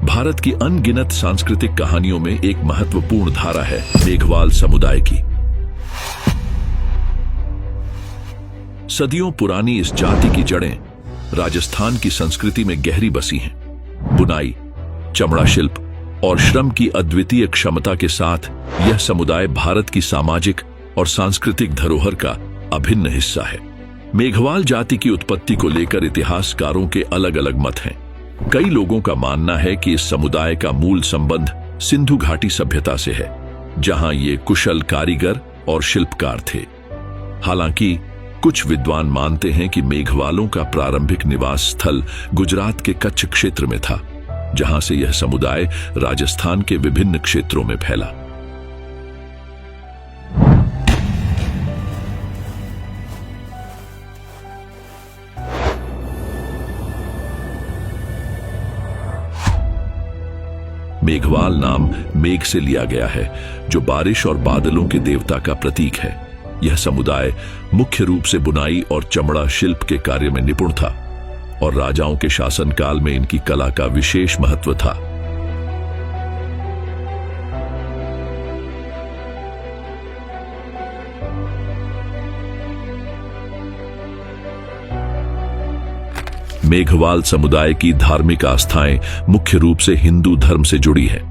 भारत की अनगिनत सांस्कृतिक कहानियों में एक महत्वपूर्ण धारा है मेघवाल समुदाय की। सदियों पुरानी इस जाति की जड़ें राजस्थान की संस्कृति में गहरी बसी हैं। बुनाई, चमड़ा शिल्प और श्रम की अद्वितीय क्षमता के साथ यह समुदाय भारत की सामाजिक और सांस्कृतिक धरोहर का अभिन्न हिस्सा है। मेघवाल जाति की उत्पत्ति को लेकर इतिहासकारों के अलग अलग मत हैं। कई लोगों का मानना है कि इस समुदाय का मूल संबंध सिंधु घाटी सभ्यता से है, जहां ये कुशल कारीगर और शिल्पकार थे। हालांकि कुछ विद्वान मानते हैं कि मेघवालों का प्रारंभिक निवास स्थल गुजरात के कच्छ क्षेत्र में था, जहां से यह समुदाय राजस्थान के विभिन्न क्षेत्रों में फैला। मेघवाल नाम मेघ से लिया गया है, जो बारिश और बादलों के देवता का प्रतीक है। यह समुदाय मुख्य रूप से बुनाई और चमड़ा शिल्प के कार्य में निपुण था और राजाओं के शासनकाल में इनकी कला का विशेष महत्व था। मेघवाल समुदाय की धार्मिक आस्थाएं मुख्य रूप से हिंदू धर्म से जुड़ी है।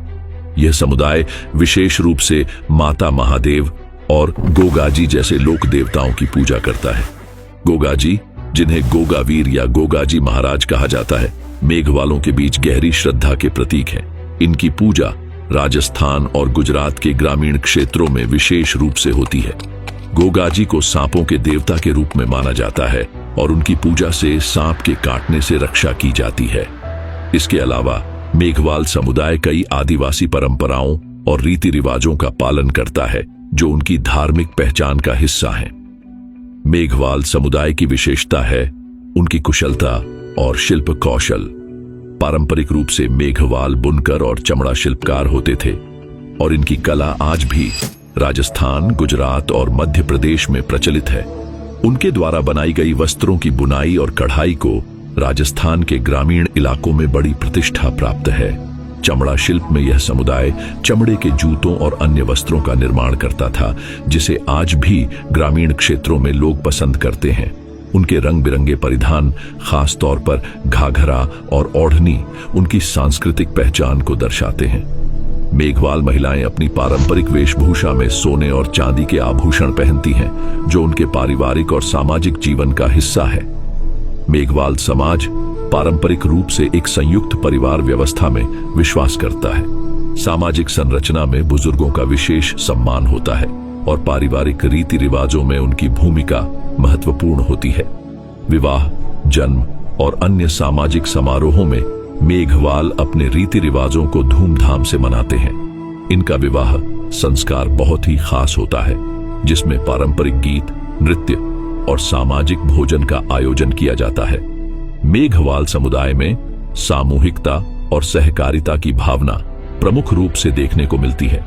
यह समुदाय विशेष रूप से माता महादेव और गोगाजी जैसे लोक देवताओं की पूजा करता है। गोगाजी, जिन्हें गोगावीर या गोगाजी महाराज कहा जाता है, मेघवालों के बीच गहरी श्रद्धा के प्रतीक है। इनकी पूजा राजस्थान और गुजरात के ग्रामीण क्षेत्रों में विशेष रूप से होती है। गोगाजी को सांपों के देवता के रूप में माना जाता है और उनकी पूजा से सांप के काटने से रक्षा की जाती है। इसके अलावा मेघवाल समुदाय कई आदिवासी परंपराओं और रीति रिवाजों का पालन करता है, जो उनकी धार्मिक पहचान का हिस्सा हैं। मेघवाल समुदाय की विशेषता है उनकी कुशलता और शिल्प कौशल। पारंपरिक रूप से मेघवाल बुनकर और चमड़ा शिल्पकार होते थे और इनकी कला आज भी राजस्थान, गुजरात और मध्य प्रदेश में प्रचलित है। उनके द्वारा बनाई गई वस्त्रों की बुनाई और कढ़ाई को राजस्थान के ग्रामीण इलाकों में बड़ी प्रतिष्ठा प्राप्त है। चमड़ा शिल्प में यह समुदाय चमड़े के जूतों और अन्य वस्त्रों का निर्माण करता था, जिसे आज भी ग्रामीण क्षेत्रों में लोग पसंद करते हैं। उनके रंग बिरंगे परिधान, खास तौर पर घाघरा और ओढ़नी, उनकी सांस्कृतिक पहचान को दर्शाते हैं। मेघवाल महिलाएं अपनी पारंपरिक वेशभूषा में सोने और चांदी के आभूषण पहनती हैं, जो उनके पारिवारिक और सामाजिक जीवन का हिस्सा है। मेघवाल समाज पारंपरिक रूप से एक संयुक्त परिवार व्यवस्था में विश्वास करता है। सामाजिक संरचना में बुजुर्गों का विशेष सम्मान होता है और पारिवारिक रीति रिवाजों में उनकी भूमिका महत्वपूर्ण होती है। विवाह, जन्म और अन्य सामाजिक समारोहों में मेघवाल अपने रीति रिवाजों को धूमधाम से मनाते हैं। इनका विवाह संस्कार बहुत ही खास होता है, जिसमें पारंपरिक गीत, नृत्य और सामाजिक भोजन का आयोजन किया जाता है। मेघवाल समुदाय में सामूहिकता और सहकारिता की भावना प्रमुख रूप से देखने को मिलती है।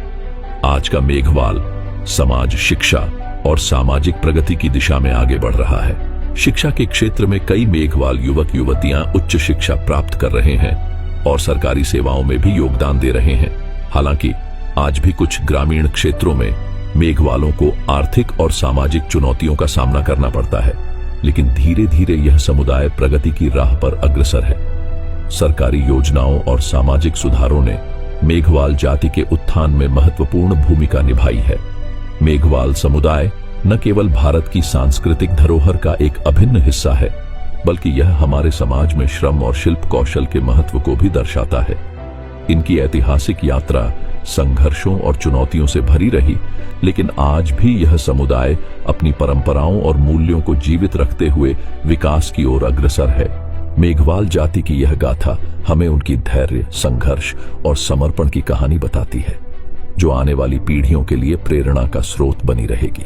आज का मेघवाल समाज शिक्षा और सामाजिक प्रगति की दिशा में आगे बढ़ रहा है। शिक्षा के क्षेत्र में कई मेघवाल युवक युवतियां उच्च शिक्षा प्राप्त कर रहे हैं और सरकारी सेवाओं में भी योगदान दे रहे हैं। हालांकि आज भी कुछ ग्रामीण क्षेत्रों में मेघवालों को आर्थिक और सामाजिक चुनौतियों का सामना करना पड़ता है, लेकिन धीरे धीरे यह समुदाय प्रगति की राह पर अग्रसर है। सरकारी योजनाओं और सामाजिक सुधारों ने मेघवाल जाति के उत्थान में महत्वपूर्ण भूमिका निभाई है। मेघवाल समुदाय न केवल भारत की सांस्कृतिक धरोहर का एक अभिन्न हिस्सा है, बल्कि यह हमारे समाज में श्रम और शिल्प कौशल के महत्व को भी दर्शाता है। इनकी ऐतिहासिक यात्रा संघर्षों और चुनौतियों से भरी रही, लेकिन आज भी यह समुदाय अपनी परंपराओं और मूल्यों को जीवित रखते हुए विकास की ओर अग्रसर है। मेघवाल जाति की यह गाथा हमें उनकी धैर्य, संघर्ष और समर्पण की कहानी बताती है, जो आने वाली पीढ़ियों के लिए प्रेरणा का स्रोत बनी रहेगी।